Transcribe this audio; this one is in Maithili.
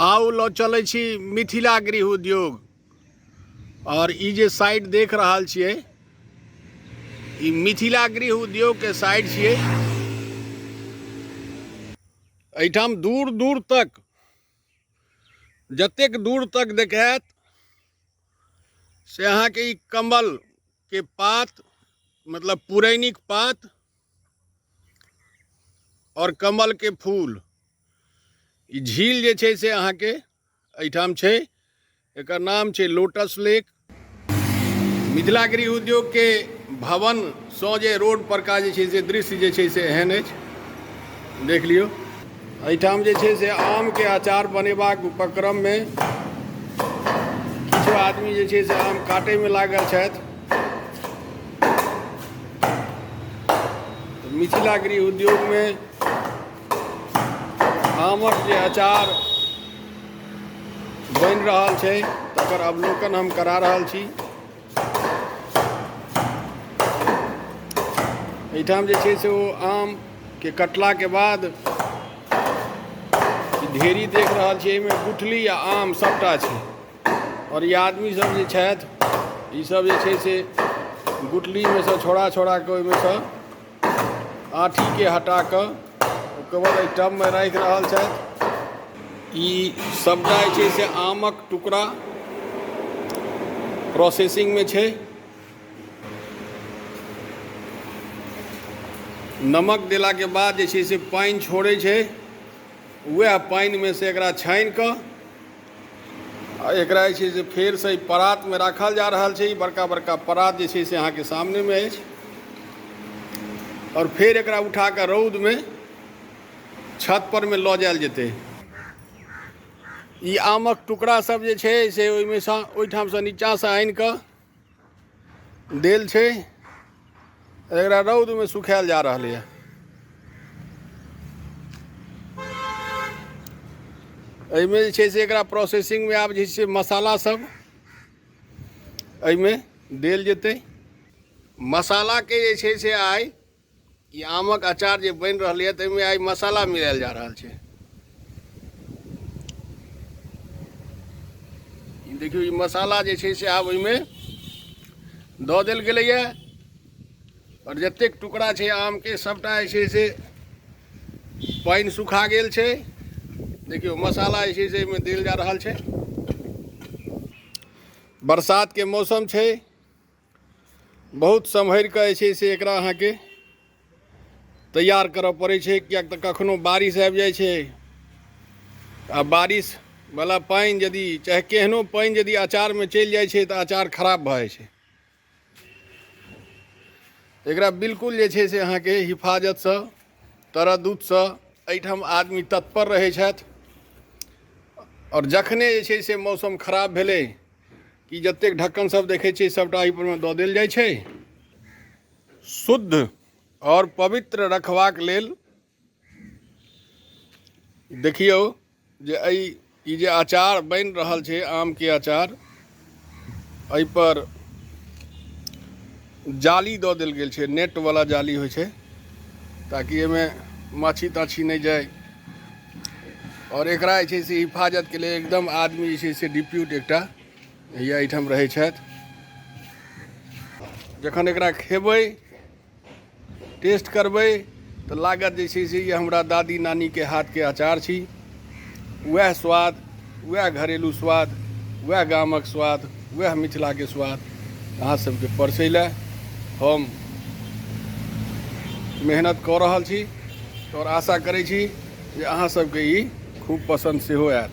आउ लो चलै छी मिथिला गृह उद्योग। और ई जे साइट देख रहल छियै ई मिथिला गृह उद्योग के साइट छियै। एहिठाम दूर दूर तक जतेक दूर तक देखायत से अहाँके ई कमल के पात मतलब पुरैनिक पात और कमल के फूल। ई झील जे छै से अहाँके एहिठाम छै, एकर नाम छै लोटस लेक। मिथिला गृह उद्योग के भवन सँ जे रोड पर का जे छै से दृश्य जे छै से एहन अछि, देख लियौ। एहिठाम जे छै से आम के अचार बनेबाक उपक्रम में किछु आदमी जे छै से आम काटै में लागल छथि। मिथिला गृह उद्योग में आमक जे अचार बनि रहल छै तकर अवलोकन हम करा रहल छी। एहिठाम जे छै से ओ आम के कटला के बाद ढेरी देख रहल छी, एहिमे गुठली आ आम सबटा छै। और ये आदमी सब जे छथि ई सब जे छै से गुठली में से छोड़ा छोड़ा के ओहिमे से आठी के हटा कऽ ओकर बाद एहि टब में राखि रहल छथि। ई सबटा जे छै से आमक टुकड़ा प्रोसेसिंग में छै। नमक देला के बाद जे छै से पानि छोड़ै छै, वएह पानि में से एकरा छानि कऽ आ एकरा जे छै से फेर से परात में राखल जा रहल छै। ई बड़का बड़का परात जे छै से अहाँके सामने में अछि। और फिर एकरा उठा कऽ रौद में छत पर में लऽ जायल जेतै। ई आमक टुकड़ा सब जे छै से ओहिमे सँ ओहिठाम से नीचाँ से आनि कऽ देल छै, एकरा रौद में सुखायल जा रहलै है। एहिमे जे छै से एकरा प्रोसेसिंग में आब जे छै मसाला सब एहिमे देल जेतै। मसाला के जे छै से आइ ई आमक अचार जे बनि रहलै है ताहिमे आइ मसाला मिलायल जा रहल छै। देखियौ ई मसाला जे छै से आब ओहिमे दऽ देल गेलैए और जतेक टुकड़ा छै आम के सबटा जे छै से पानि सुखा गेल छै। देखियौ मसाला जे छै से एहिमे देल जा रहल छै। बरसात के मौसम छै, बहुत सम्हरि कऽ जे छै से एकरा अहाँके तैयार करऽ पड़ै छै, किएक तऽ कखनो बारिश आबि जाइ छै आ बारिश वाला पानि यदि चाहे केहनो पानि यदि अचार में चलि जाइ छै तऽ अचार खराब भऽ जाइ छै। एकरा बिल्कुल जे छै से अहाँके हिफाजत सँ तरद्दुत सँ एहिठाम आदमी तत्पर रहै छथि। और जखने जे छै से मौसम खराब भेलै कि जतेक ढक्कन सब देखै छियै सबटा एहि पर में दऽ देल जाइ छै। शुद्ध और पवित्र रखबाक लेल देखियौ जे ई जे अचार बनि रहल छै आम के अचार, एहि पर जाली दऽ देल गेल छै, नेट वाला जाली होइ छै ताकि एहिमे माछी ताछी नहीं जाए। और एकरा जे छै से हिफाजत के लिए एकदम आदमी जे छै से डिप्यूट एकटा हैया एहिठाम रहै छथि। जखन एकरा खेबै टेस्ट करबै तऽ लागत जे छै से ये हमरा दादी नानी के हाथ के अचार छी। वएह स्वाद, वएह घरेलू स्वाद, वएह गामक स्वाद, वएह मिथिला के स्वाद अहाँ सबके परसै लए हम मेहनत कऽ रहल छी। और आशा करै छी जे अहाँ सबके ई खूब पसंद सेहो आयत।